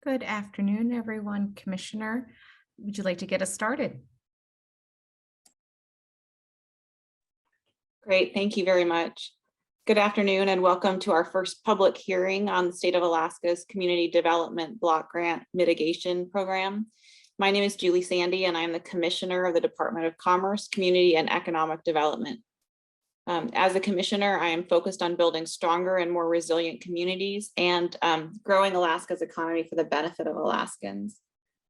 Good afternoon, everyone. Commissioner, would you like to get us started? Great, thank you very much. Good afternoon and welcome to our first public hearing on the State of Alaska's Community Development Block Grant Mitigation Program. My name is Julie Sandy and I'm the Commissioner of the Department of Commerce, Community and Economic Development. As a commissioner, I am focused on building stronger and more resilient communities and growing Alaska's economy for the benefit of Alaskans.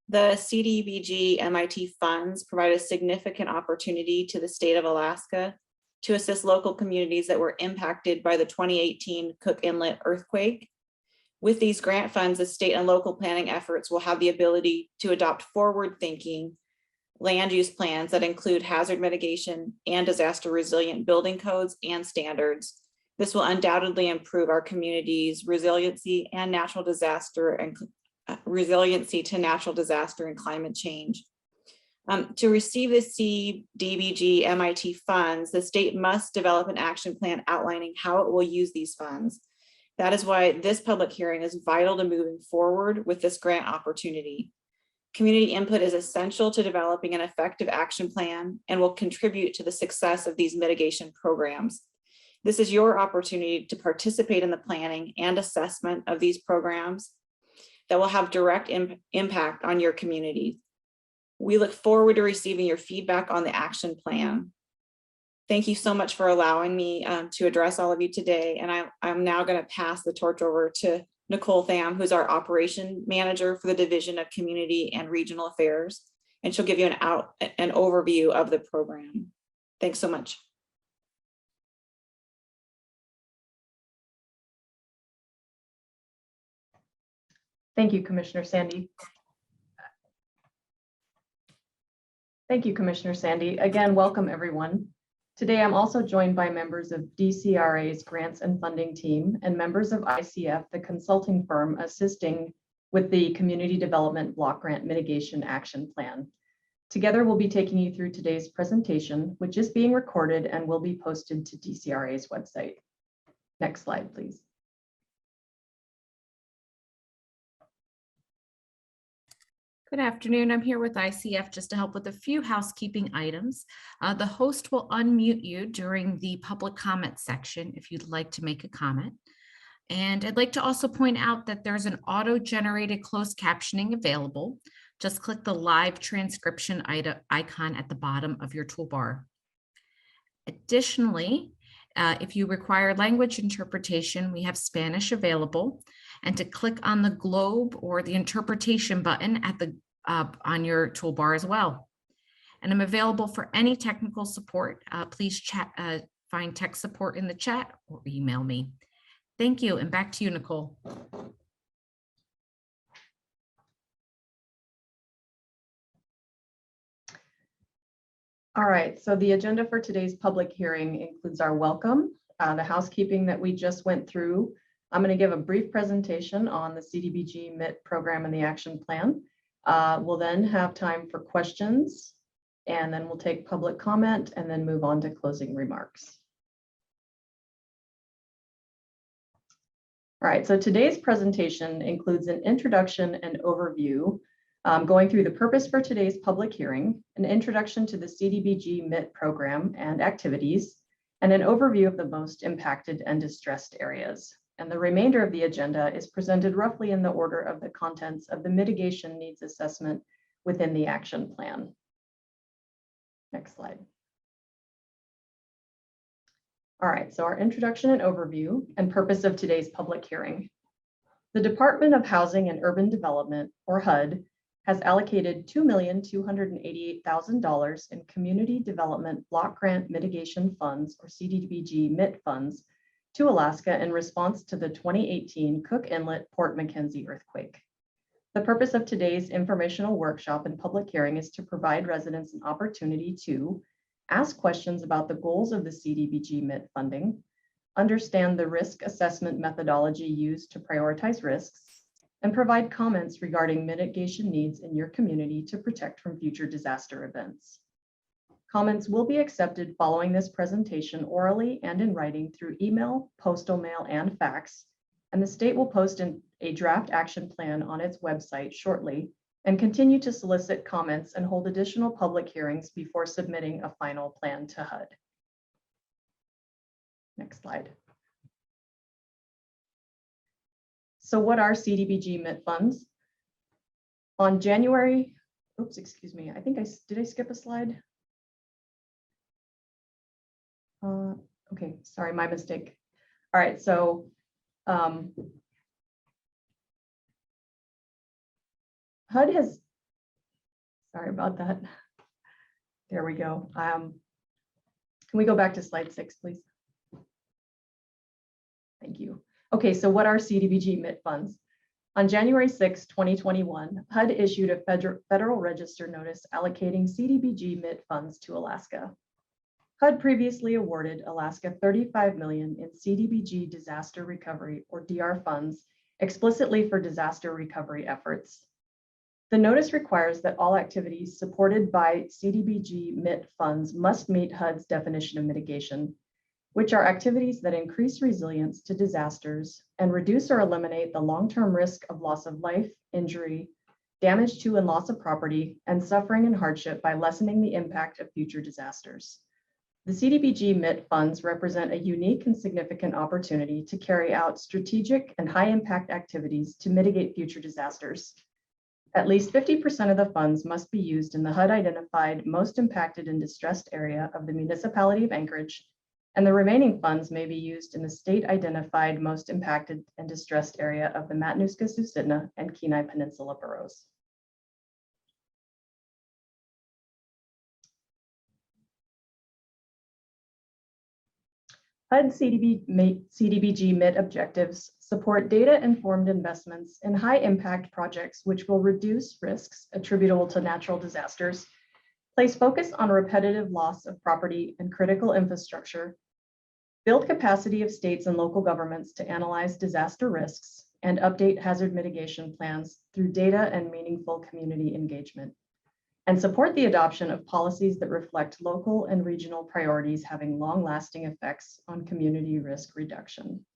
The CDBG MIT funds provide a significant opportunity to the state of Alaska to assist local communities that were impacted by the 2018 Cook Inlet earthquake. With these grant funds, the state and local planning efforts will have the ability to adopt forward-thinking land use plans that include hazard mitigation and disaster resilient building codes and standards. This will undoubtedly improve our community's resiliency and natural disaster and resiliency to natural disaster and climate change. To receive the CDBG MIT funds, the state must develop an action plan outlining how it will use these funds. That is why this public hearing is vital to moving forward with this grant opportunity. Community input is essential to developing an effective action plan and will contribute to the success of these mitigation programs. This is your opportunity to participate in the planning and assessment of these programs that will have direct impact on your community. We look forward to receiving your feedback on the action plan. Thank you so much for allowing me to address all of you today. And I'm now going to pass the torch over to Nicole Tham, who's our operation manager for the Division of Community and Regional Affairs. And she'll give you an overview of the program. Thanks so much. Thank you, Commissioner Sandy. Thank you, Commissioner Sandy. Again, welcome everyone. Today, I'm also joined by members of DCRA's grants and funding team and members of ICF, the consulting firm assisting with the Community Development Block Grant Mitigation Action Plan. Together, we'll be taking you through today's presentation, which is being recorded and will be posted to DCRA's website. Next slide, please. Good afternoon. I'm here with ICF just to help with a few housekeeping items. The host will unmute you during the public comment section if you'd like to make a comment. And I'd like to also point out that there's an auto-generated closed captioning available. Just click the live transcription icon at the bottom of your toolbar. Additionally, if you require language interpretation, we have Spanish available. And to click on the globe or the interpretation button at the on your toolbar as well. And I'm available for any technical support. Please find tech support in the chat or email me. Thank you, and back to you, Nicole. All right, so the agenda for today's public hearing includes our welcome, the housekeeping that we just went through. I'm going to give a brief presentation on the CDBG MIT program and the action plan. We'll then have time for questions, and then we'll take public comment and then move on to closing remarks. All right, so today's presentation includes an introduction and overview, going through the purpose for today's public hearing, an introduction to the CDBG MIT program and activities, and an overview of the most impacted and distressed areas. And the remainder of the agenda is presented roughly in the order of the contents of the mitigation needs assessment within the action plan. Next slide. All right, so our introduction and overview and purpose of today's public hearing. The Department of Housing and Urban Development, or HUD, has allocated $2,288,000 in Community Development Block Grant Mitigation Funds, or CDBG MIT funds, to Alaska in response to the 2018 Cook Inlet Port Mackenzie earthquake. The purpose of today's informational workshop and public hearing is to provide residents an opportunity to ask questions about the goals of the CDBG MIT funding, understand the risk assessment methodology used to prioritize risks, and provide comments regarding mitigation needs in your community to protect from future disaster events. Comments will be accepted following this presentation orally and in writing through email, postal mail, and fax, and the state will post a draft action plan on its website shortly and continue to solicit comments and hold additional public hearings before submitting a final plan to HUD. Next slide. So what are CDBG MIT funds? On January, oops, excuse me, did I skip a slide? Okay, sorry, my mistake. All right, so HUD has, sorry about that. There we go. Can we go back to slide 6, please? Thank you. Okay, so what are CDBG MIT funds? On January 6, 2021, HUD issued a Federal Register notice allocating CDBG MIT funds to Alaska. HUD previously awarded Alaska $35 million in CDBG disaster recovery or DR funds explicitly for disaster recovery efforts. The notice requires that all activities supported by CDBG MIT funds must meet HUD's definition of mitigation, which are activities that increase resilience to disasters and reduce or eliminate the long-term risk of loss of life, injury, damage to and loss of property, and suffering and hardship by lessening the impact of future disasters. The CDBG MIT funds represent a unique and significant opportunity to carry out strategic and high-impact activities to mitigate future disasters. At least 50% of the funds must be used in the HUD-identified most impacted and distressed area of the municipality of Anchorage, and the remaining funds may be used in the state-identified most impacted and distressed area of the Matanuska-Susitna and Kenai Peninsula boroughs. HUD CDBG MIT objectives support data-informed investments in high-impact projects which will reduce risks attributable to natural disasters, place focus on repetitive loss of property and critical infrastructure, build capacity of states and local governments to analyze disaster risks, and update hazard mitigation plans through data and meaningful community engagement, and support the adoption of policies that reflect local and regional priorities having long-lasting effects on community risk reduction.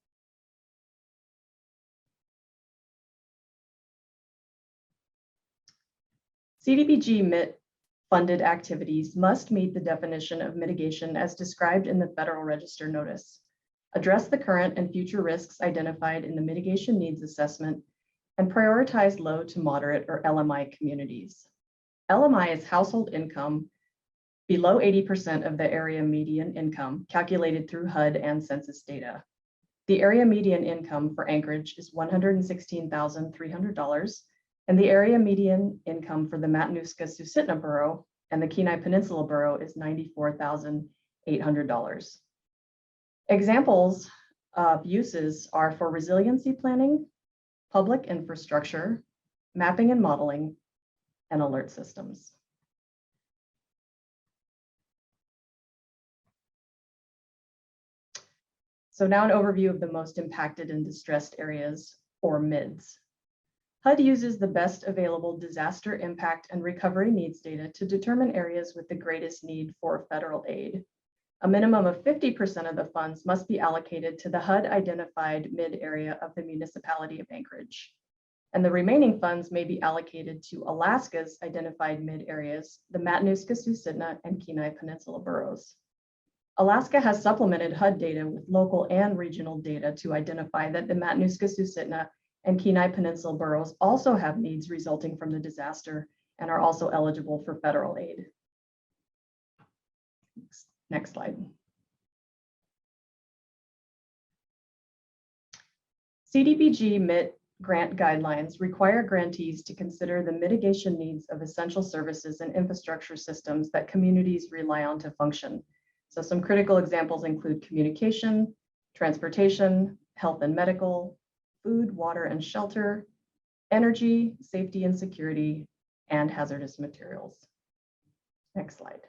CDBG MIT funded activities must meet the definition of mitigation as described in the Federal Register notice, address the current and future risks identified in the mitigation needs assessment, and prioritize low to moderate or LMI communities. LMI is household income below 80% of the area median income calculated through HUD and census data. The area median income for Anchorage is $116,300, and the area median income for the Matanuska-Susitna borough and the Kenai Peninsula borough is $94,800. Examples of uses are for resiliency planning, public infrastructure, mapping and modeling, and alert systems. So now an overview of the most impacted and distressed areas, or MIDS. HUD uses the best available disaster impact and recovery needs data to determine areas with the greatest need for federal aid. A minimum of 50% of the funds must be allocated to the HUD-identified MID area of the municipality of Anchorage, and the remaining funds may be allocated to Alaska's identified MID areas, the Matanuska-Susitna and Kenai Peninsula boroughs. Alaska has supplemented HUD data with local and regional data to identify that the Matanuska-Susitna and Kenai Peninsula boroughs also have needs resulting from the disaster and are also eligible for federal aid. Next slide. CDBG MIT grant guidelines require grantees to consider the mitigation needs of essential services and infrastructure systems that communities rely on to function. So some critical examples include communication, transportation, health and medical, food, water and shelter, energy, safety and security, and hazardous materials. Next slide.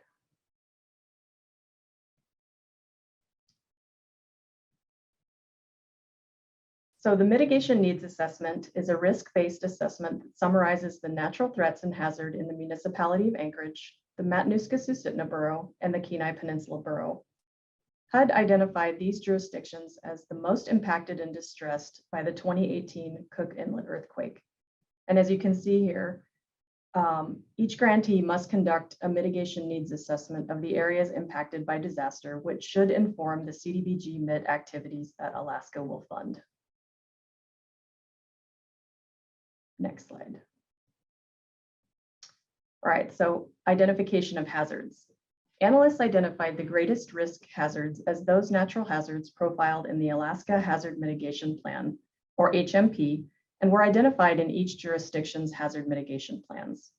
So the mitigation needs assessment is a risk-based assessment that summarizes the natural threats and hazard in the municipality of Anchorage, the Matanuska-Susitna borough, and the Kenai Peninsula borough. HUD identified these jurisdictions as the most impacted and distressed by the 2018 Cook Inlet earthquake. And as you can see here, each grantee must conduct a mitigation needs assessment of the areas impacted by disaster, which should inform the CDBG MIT activities that Alaska will fund. Next slide. All right, so identification of hazards. Analysts identified the greatest risk hazards as those natural hazards profiled in the Alaska Hazard Mitigation Plan, or HMP, and were identified in each jurisdiction's hazard mitigation plans.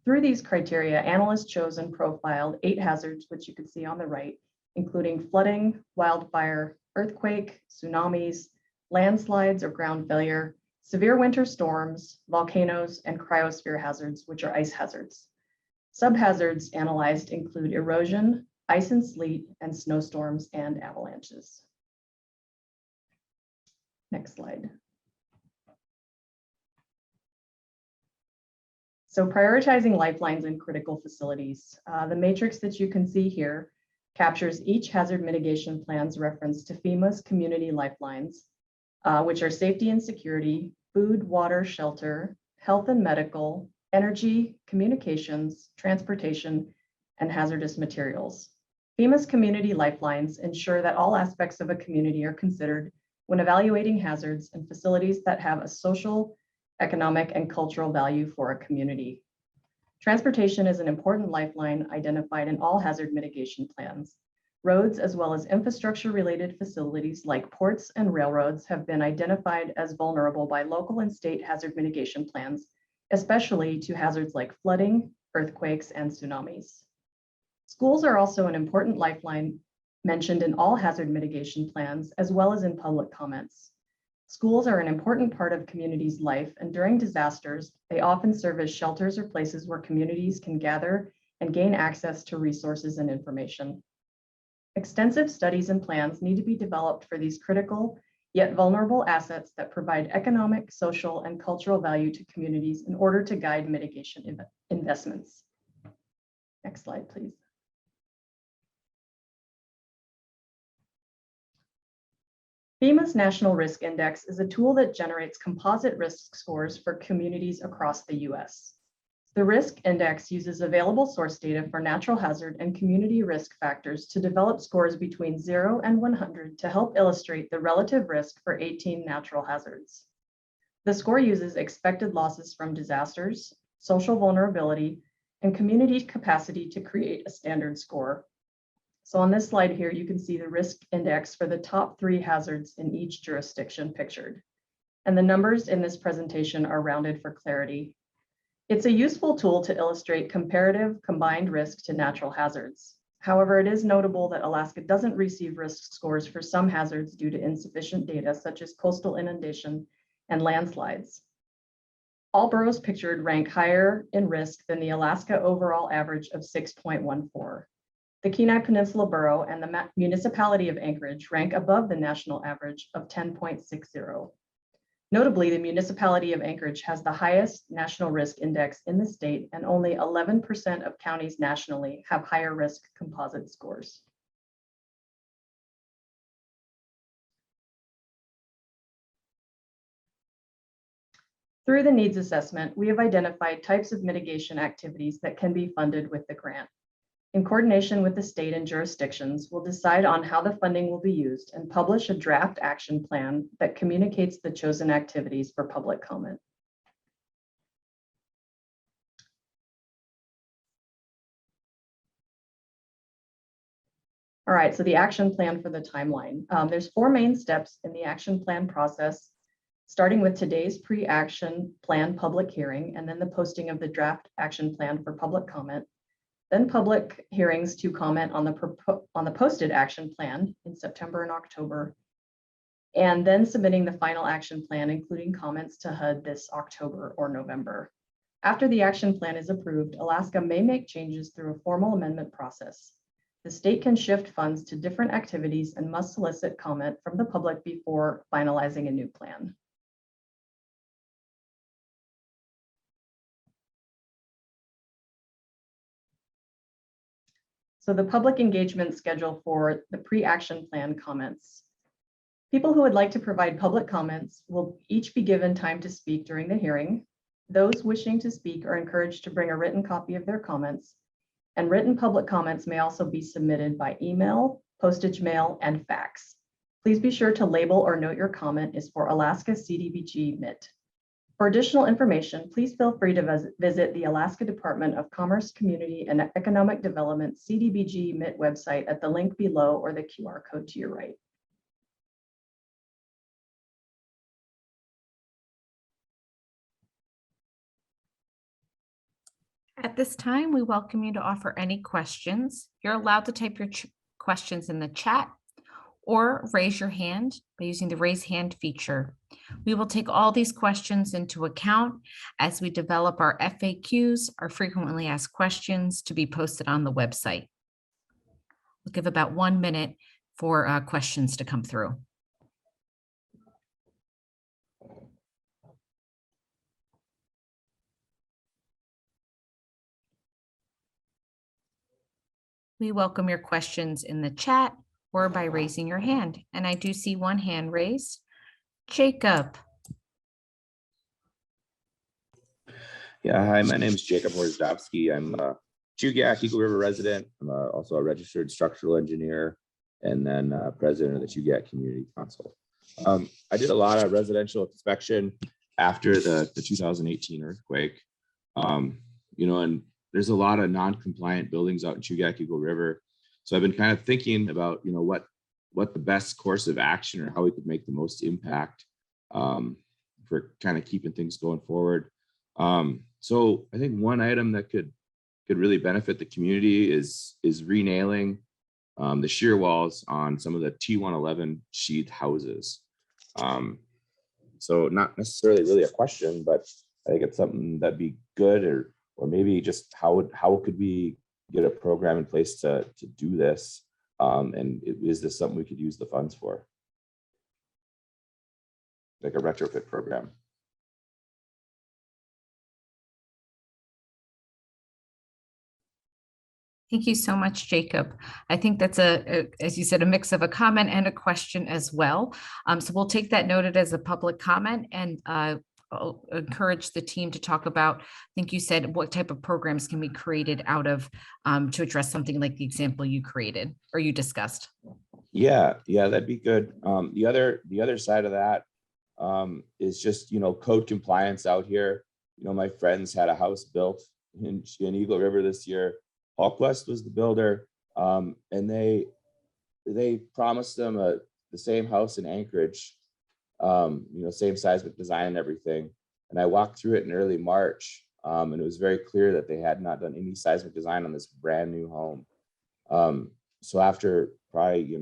Through these criteria, analysts chose and profiled 8 hazards, which you can see on the right, including flooding, wildfire, earthquake, tsunamis, landslides or ground failure, severe winter storms, volcanoes, and cryosphere hazards, which are ice hazards. Subhazards analyzed include erosion, ice and sleet, and snowstorms and avalanches. Next slide. So prioritizing lifelines in critical facilities. The matrix that you can see here captures each hazard mitigation plan's reference to FEMA's community lifelines, which are safety and security, food, water, shelter, health and medical, energy, communications, transportation, and hazardous materials. FEMA's community lifelines ensure that all aspects of a community are considered when evaluating hazards and facilities that have a social, economic, and cultural value for a community. Transportation is an important lifeline identified in all hazard mitigation plans. Roads, as well as infrastructure-related facilities like ports and railroads, have been identified as vulnerable by local and state hazard mitigation plans, especially to hazards like flooding, earthquakes, and tsunamis. Schools are also an important lifeline mentioned in all hazard mitigation plans, as well as in public comments. Schools are an important part of communities' life, and during disasters, they often serve as shelters or places where communities can gather and gain access to resources and information. Extensive studies and plans need to be developed for these critical yet vulnerable assets that provide economic, social, and cultural value to communities in order to guide mitigation investments. Next slide, please. FEMA's National Risk Index is a tool that generates composite risk scores for communities across the US. The Risk Index uses available source data for natural hazard and community risk factors to develop scores between 0 and 100 to help illustrate the relative risk for 18 natural hazards. The score uses expected losses from disasters, social vulnerability, and community capacity to create a standard score. So on this slide here, you can see the risk index for the top 3 hazards in each jurisdiction pictured. And the numbers in this presentation are rounded for clarity. It's a useful tool to illustrate comparative combined risk to natural hazards. However, it is notable that Alaska doesn't receive risk scores for some hazards due to insufficient data, such as coastal inundation and landslides. All boroughs pictured rank higher in risk than the Alaska overall average of 6.14. The Kenai Peninsula Borough and the municipality of Anchorage rank above the national average of 10.60. Notably, the municipality of Anchorage has the highest national risk index in the state, and only 11% of counties nationally have higher risk composite scores. Through the needs assessment, we have identified types of mitigation activities that can be funded with the grant. In coordination with the state and jurisdictions, we'll decide on how the funding will be used and publish a draft action plan that communicates the chosen activities for public comment. All right, so the action plan for the timeline. There's 4 main steps in the action plan process, starting with today's pre-action plan public hearing, and then the posting of the draft action plan for public comment. Then public hearings to comment on the posted action plan in September and October, and then submitting the final action plan, including comments to HUD this October or November. After the action plan is approved, Alaska may make changes through a formal amendment process. The state can shift funds to different activities and must solicit comment from the public before finalizing a new plan. So the public engagement schedule for the pre-action plan comments. People who would like to provide public comments will each be given time to speak during the hearing. Those wishing to speak are encouraged to bring a written copy of their comments, and written public comments may also be submitted by email, postage mail, and fax. Please be sure to label or note your comment is for Alaska CDBG MIT. For additional information, please feel free to visit the Alaska Department of Commerce, Community, and Economic Development CDBG MIT website at the link below or the QR code to your right. At this time, we welcome you to offer any questions. You're allowed to type your questions in the chat or raise your hand by using the raise hand feature. We will take all these questions into account as we develop our FAQs, our frequently asked questions, to be posted on the website. We'll give about 1 minute for questions to come through. We welcome your questions in the chat or by raising your hand. And I do see one hand raised. Jacob. Yeah, hi, my name is Jacob Horzdowski. I'm a Chugach Eagle River resident. I'm also a registered structural engineer and then president of the Chugach Community Council. I did a lot of residential inspection after the 2018 earthquake. And there's a lot of non-compliant buildings out in Chugach Eagle River. So I've been kind of thinking about, what the best course of action or how we could make the most impact for kind of keeping things going forward. So I think one item that could really benefit the community is renailing the shear walls on some of the T111 sheathed houses. So not necessarily really a question, but I think it's something that'd be good, or maybe just how could we get a program in place to do this? And is this something we could use the funds for? Like a retrofit program. Thank you so much, Jacob. I think that's as you said, a mix of a comment and a question as well. So we'll take that noted as a public comment, and I'll encourage the team to talk about, I think you said, what type of programs can be created out of to address something like the example you created or you discussed. Yeah, that'd be good. The other side of that is just, code compliance out here. My friends had a house built in Eagle River this year. Hawkwest was the builder, and they promised them the same house in Anchorage, same seismic design and everything. And I walked through it in early March, and it was very clear that they had not done any seismic design on this brand new home. So after probably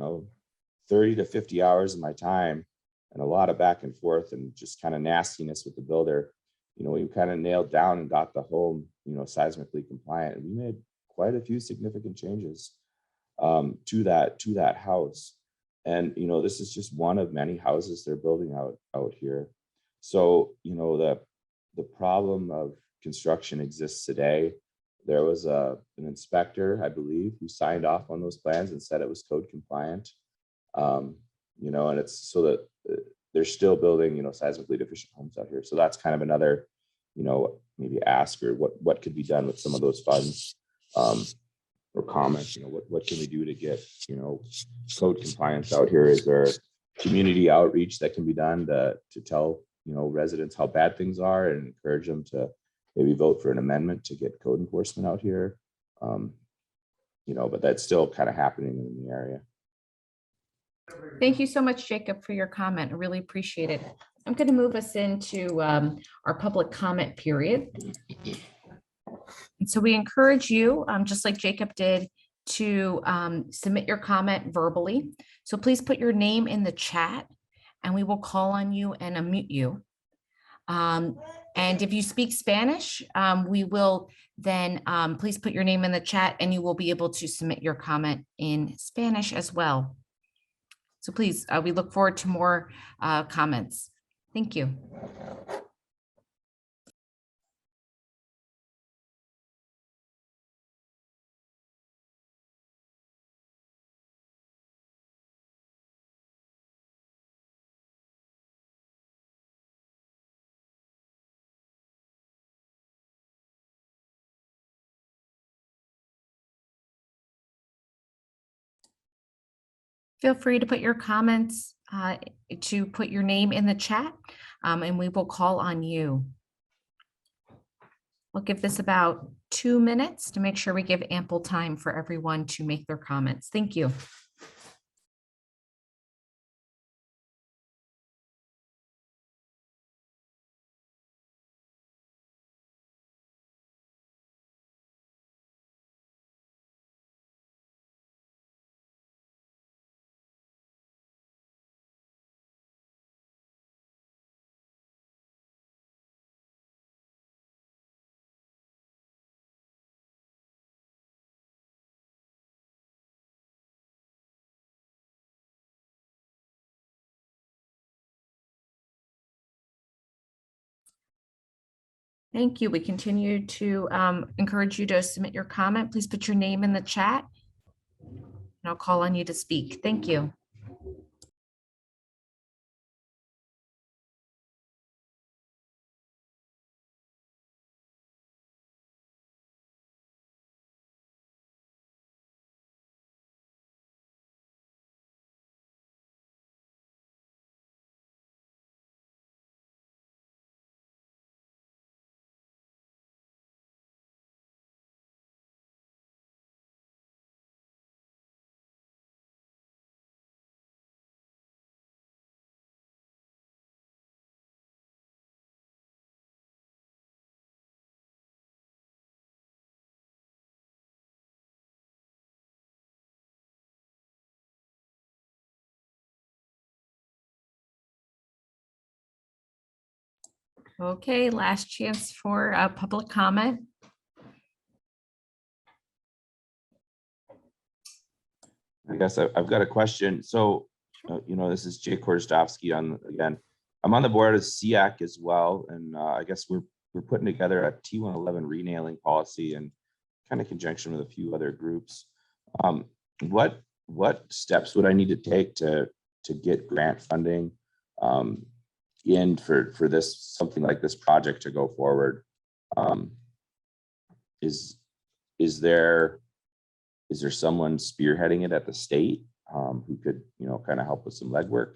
30 to 50 hours of my time and a lot of back and forth and just kind of nastiness with the builder, we kind of nailed down and got the home seismically compliant. And we made quite a few significant changes to that house. And this is just one of many houses they're building out here. So the problem of construction exists today. There was an inspector, I believe, who signed off on those plans and said it was code compliant. And it's so that they're still building seismically deficient homes out here. So that's kind of another maybe ask, or what could be done with some of those funds. Or comments, what can we do to get, code compliance out here? Is there community outreach that can be done to tell, residents how bad things are and encourage them to maybe vote for an amendment to get code enforcement out here? But that's still kind of happening in the area. Thank you so much, Jacob, for your comment. I really appreciate it. I'm going to move us into our public comment period. And so we encourage you, just like Jacob did, to submit your comment verbally. So please put your name in the chat and we will call on you and unmute you. And if you speak Spanish, we will then please put your name in the chat and you will be able to submit your comment in Spanish as well. So please, we look forward to more comments. Thank you. Feel free to put your comments, to put your name in the chat, and we will call on you. We'll give this about 2 minutes to make sure we give ample time for everyone to make their comments. Thank you. Thank you. We continue to encourage you to submit your comment. Please put your name in the chat, and I'll call on you to speak. Thank you. Okay, last chance for public comment. I guess I've got a question. So, this is Jay Korzystowski again. I'm on the board of SEAC as well, and I guess we're putting together a T111 renailing policy in kind of conjunction with a few other groups. What steps would I need to take to get grant funding in for this, something like this project to go forward? Is there someone spearheading it at the state who could, kind of help with some legwork?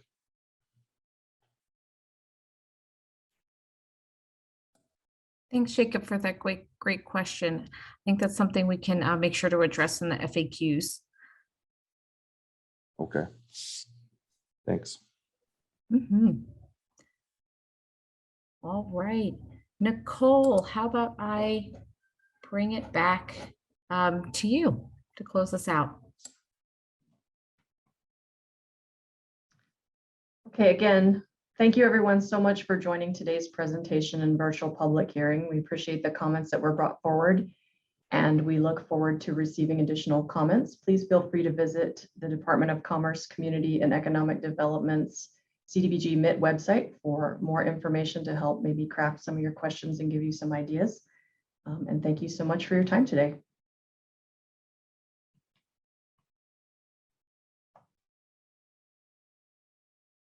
Thanks, Jacob, for that great question. I think that's something we can make sure to address in the FAQs. Okay, thanks. All right, Nicole, how about I bring it back to you to close us out? Okay, again, thank you everyone so much for joining today's presentation and virtual public hearing. We appreciate the comments that were brought forward, and we look forward to receiving additional comments. Please feel free to visit the Department of Commerce, Community and Economic Development's CDBG MIT website for more information to help maybe craft some of your questions and give you some ideas. And thank you so much for your time today.